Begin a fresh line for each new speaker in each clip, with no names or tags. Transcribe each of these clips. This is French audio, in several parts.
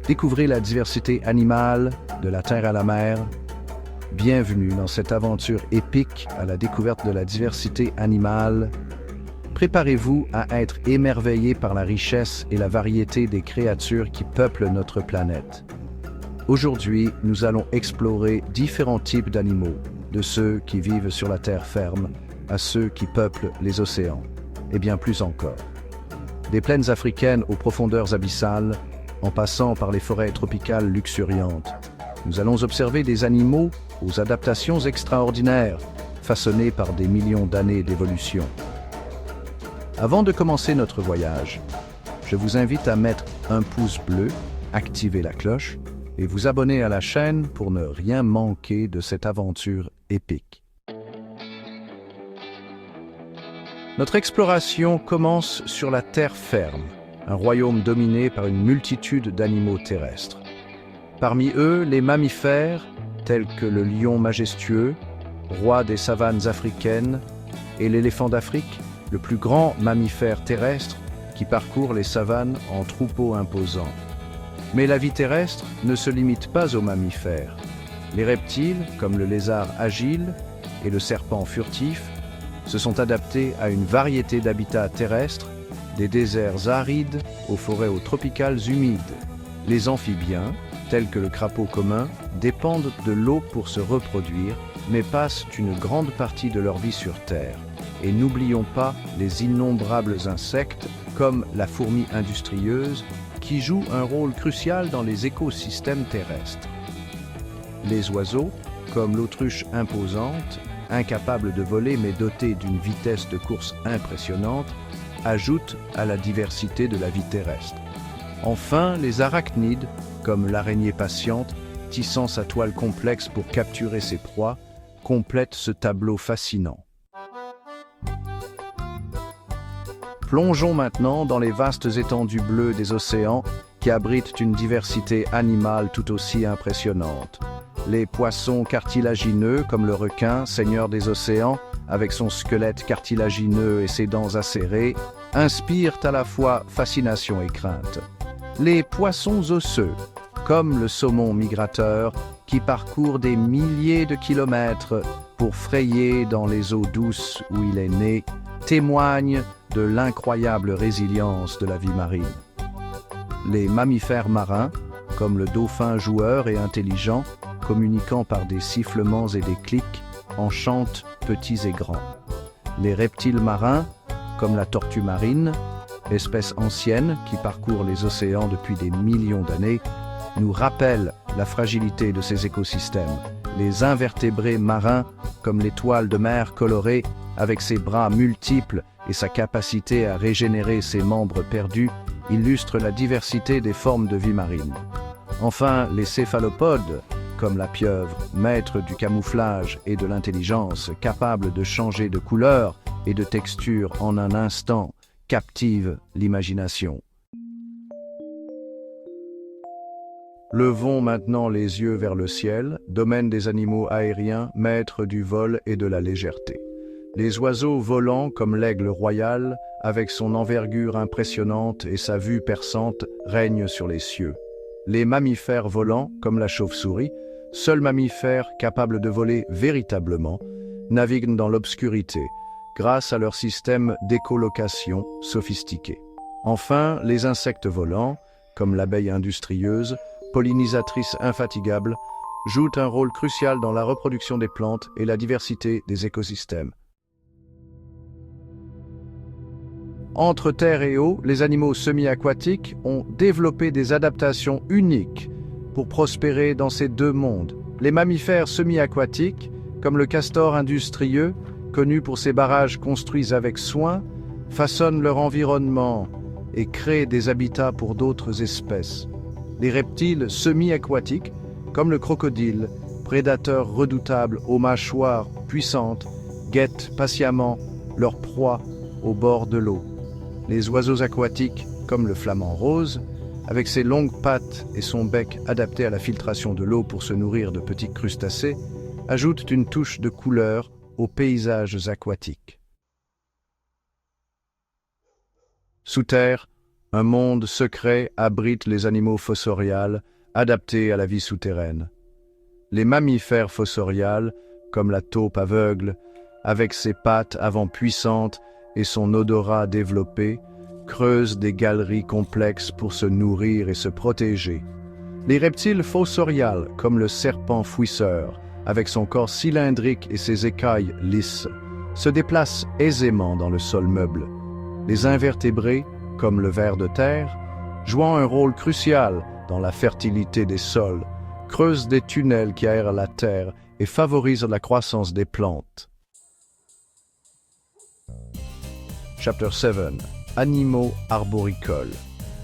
Découvrez la diversité animale de la terre à la mer. Bienvenue dans cette aventure épique à la découverte de la diversité animale. Préparez-vous à être émerveillé par la richesse et la variété des créatures qui peuplent notre planète. Aujourd'hui, nous allons explorer différents types d'animaux, de ceux qui vivent sur la terre ferme à ceux qui peuplent les océans, et bien plus encore. Des plaines africaines aux profondeurs abyssales, en passant par les forêts tropicales luxuriantes, nous allons observer des animaux aux adaptations extraordinaires, façonnés par des millions d'années d'évolution. Avant de commencer notre voyage, je vous invite à mettre un pouce bleu, activer la cloche et vous abonner à la chaîne pour ne rien manquer de cette aventure épique. Notre exploration commence sur la terre ferme, un royaume dominé par une multitude d'animaux terrestres. Parmi eux, les mammifères, tels que le lion majestueux, roi des savanes africaines, et l'éléphant d'Afrique, le plus grand mammifère terrestre qui parcourt les savanes en troupeau imposant. Mais la vie terrestre ne se limite pas aux mammifères. Les reptiles, comme le lézard agile et le serpent furtif, se sont adaptés à une variété d'habitats terrestres, des déserts arides aux forêts tropicales humides. Les amphibiens, tels que le crapaud commun, dépendent de l'eau pour se reproduire, mais passent une grande partie de leur vie sur Terre. Et n'oublions pas les innombrables insectes, comme la fourmi industrieuse, qui jouent un rôle crucial dans les écosystèmes terrestres. Les oiseaux, comme l'autruche imposante, incapable de voler mais dotée d'une vitesse de course impressionnante, ajoutent à la diversité de la vie terrestre. Enfin, les arachnides, comme l'araignée patiente, tissant sa toile complexe pour capturer ses proies, complètent ce tableau fascinant. Plongeons maintenant dans les vastes étendues bleues des océans qui abritent une diversité animale tout aussi impressionnante. Les poissons cartilagineux comme le requin, seigneur des océans, avec son squelette cartilagineux et ses dents acérées, inspirent à la fois fascination et crainte. Les poissons osseux, comme le saumon migrateur, qui parcourt des milliers de kilomètres pour frayer dans les eaux douces où il est né, témoignent de l'incroyable résilience de la vie marine. Les mammifères marins, comme le dauphin joueur et intelligent, communiquant par des sifflements et des clics, enchantent petits et grands. Les reptiles marins, comme la tortue marine, espèce ancienne qui parcourt les océans depuis des millions d'années, nous rappellent la fragilité de ces écosystèmes. Les invertébrés marins, comme l'étoile de mer colorée, avec ses bras multiples et sa capacité à régénérer ses membres perdus, illustrent la diversité des formes de vie marine. Enfin, les céphalopodes, comme la pieuvre, maître du camouflage et de l'intelligence, capable de changer de couleur et de texture en un instant, captivent l'imagination. Levons maintenant les yeux vers le ciel, domaine des animaux aériens, maîtres du vol et de la légèreté. Les oiseaux volants comme l'aigle royal, avec son envergure impressionnante et sa vue perçante, règnent sur les cieux. Les mammifères volants, comme la chauve-souris, seuls mammifères capables de voler véritablement, naviguent dans l'obscurité, grâce à leur système d'écholocation sophistiqué. Enfin, les insectes volants, comme l'abeille industrieuse, pollinisatrice infatigable, jouent un rôle crucial dans la reproduction des plantes et la diversité des écosystèmes. Entre terre et eau, les animaux semi-aquatiques ont développé des adaptations uniques pour prospérer dans ces deux mondes. Les mammifères semi-aquatiques, comme le castor industrieux, connu pour ses barrages construits avec soin, façonnent leur environnement et créent des habitats pour d'autres espèces. Les reptiles semi-aquatiques, comme le crocodile, prédateur redoutable aux mâchoires puissantes, guettent patiemment leur proie au bord de l'eau. Les oiseaux aquatiques, comme le flamant rose, avec ses longues pattes et son bec adapté à la filtration de l'eau pour se nourrir de petits crustacés, ajoutent une touche de couleur aux paysages aquatiques. Sous terre, Un monde secret abrite les animaux fossoriales adaptés à la vie souterraine. Les mammifères fossoriales, comme la taupe aveugle, avec ses pattes avant puissantes et son odorat développé, creusent des galeries complexes pour se nourrir et se protéger. Les reptiles fossoriales, comme le serpent fouisseur, avec son corps cylindrique et ses écailles lisses, se déplacent aisément dans le sol meuble. Les invertébrés, comme le ver de terre, jouant un rôle crucial dans la fertilité des sols, creusent des tunnels qui aèrent la terre et favorisent la croissance des plantes. Chapitre 7. Animaux arboricoles.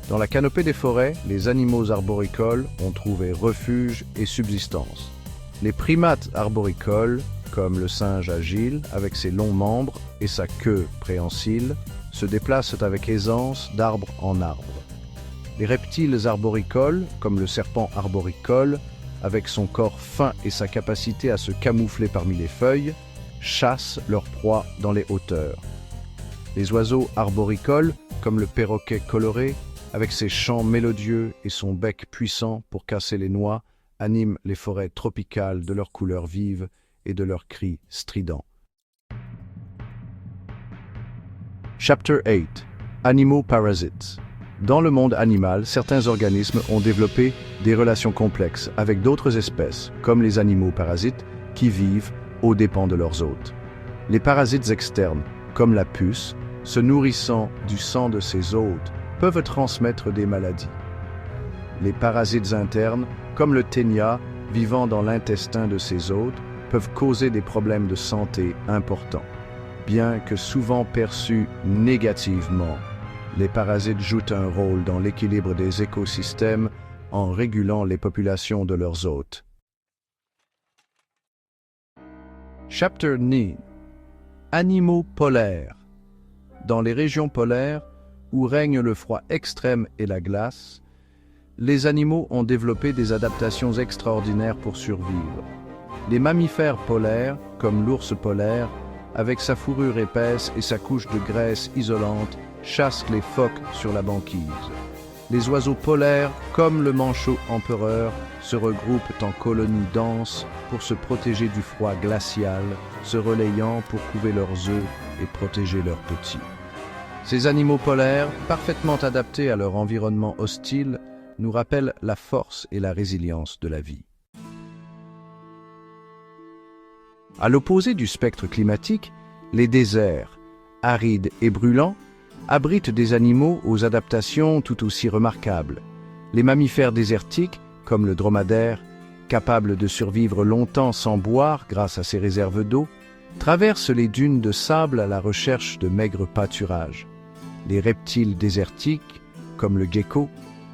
Dans la canopée des forêts, les animaux arboricoles ont trouvé refuge et subsistance. Les primates arboricoles, comme le singe agile avec ses longs membres et sa queue préhensile, se déplacent avec aisance d'arbre en arbre. Les reptiles arboricoles, comme le serpent arboricole, avec son corps fin et sa capacité à se camoufler parmi les feuilles, chassent leur proie dans les hauteurs. Les oiseaux arboricoles, comme le perroquet coloré, avec ses chants mélodieux et son bec puissant pour casser les noix, animent les forêts tropicales de leurs couleurs vives et de leurs cris stridents. Chapitre 8. Animaux parasites. Dans le monde animal, certains organismes ont développé des relations complexes avec d'autres espèces, comme les animaux parasites, qui vivent aux dépens de leurs hôtes. Les parasites externes, comme la puce, se nourrissant du sang de ses hôtes, peuvent transmettre des maladies. Les parasites internes, comme le ténia, vivant dans l'intestin de ses hôtes, peuvent causer des problèmes de santé importants. Bien que souvent perçus négativement, les parasites jouent un rôle dans l'équilibre des écosystèmes en régulant les populations de leurs hôtes. Chapitre 9. Animaux polaires. Dans les régions polaires, où règne le froid extrême et la glace, les animaux ont développé des adaptations extraordinaires pour survivre. Les mammifères polaires, comme l'ours polaire, avec sa fourrure épaisse et sa couche de graisse isolante, chassent les phoques sur la banquise. Les oiseaux polaires, comme le manchot empereur, se regroupent en colonies denses pour se protéger du froid glacial, se relayant pour couver leurs œufs et protéger leurs petits. Ces animaux polaires, parfaitement adaptés à leur environnement hostile, nous rappellent la force et la résilience de la vie. À l'opposé du spectre climatique, les déserts, arides et brûlants, abritent des animaux aux adaptations tout aussi remarquables. Les mammifères désertiques, comme le dromadaire, capable de survivre longtemps sans boire grâce à ses réserves d'eau, traversent les dunes de sable à la recherche de maigres pâturages. Les reptiles désertiques, comme le gecko,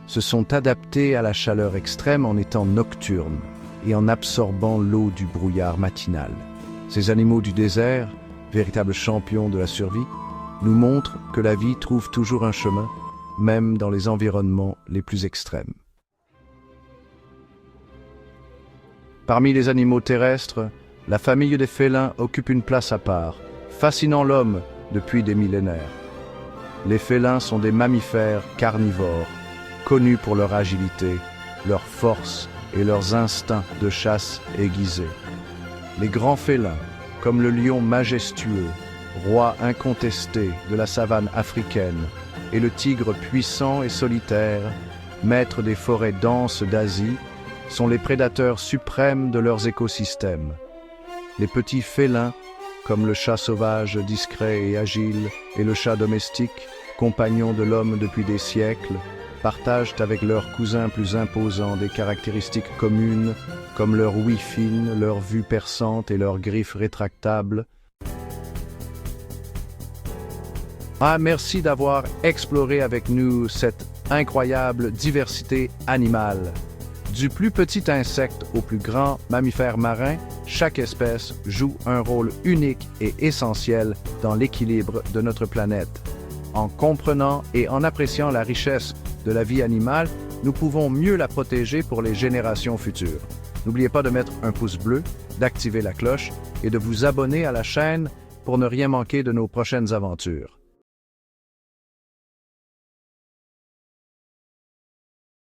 se sont adaptés à la chaleur extrême en étant nocturnes et en absorbant l'eau du brouillard matinal. Ces animaux du désert, véritables champions de la survie, nous montrent que la vie trouve toujours un chemin, même dans les environnements les plus extrêmes. Parmi les animaux terrestres, la famille des félins occupe une place à part, fascinant l'homme depuis des millénaires. Les félins sont des mammifères carnivores, connus pour leur agilité, leur force et leurs instincts de chasse aiguisés. Les grands félins, comme le lion majestueux, roi incontesté de la savane africaine, et le tigre puissant et solitaire, maître des forêts denses d'Asie, sont les prédateurs suprêmes de leurs écosystèmes. Les petits félins, comme le chat sauvage discret et agile et le chat domestique, compagnons de l'homme depuis des siècles, partagent avec leurs cousins plus imposants des caractéristiques communes, comme leur ouïe fine, leur vue perçante et leurs griffes rétractables. Merci d'avoir exploré avec nous cette incroyable diversité animale. Du plus petit insecte au plus grand mammifère marin, chaque espèce joue un rôle unique et essentiel dans l'équilibre de notre planète. En comprenant et en appréciant la richesse de la vie animale, nous pouvons mieux la protéger pour les générations futures. N'oubliez pas de mettre un pouce bleu, d'activer la cloche et de vous abonner à la chaîne pour ne rien manquer de nos prochaines aventures.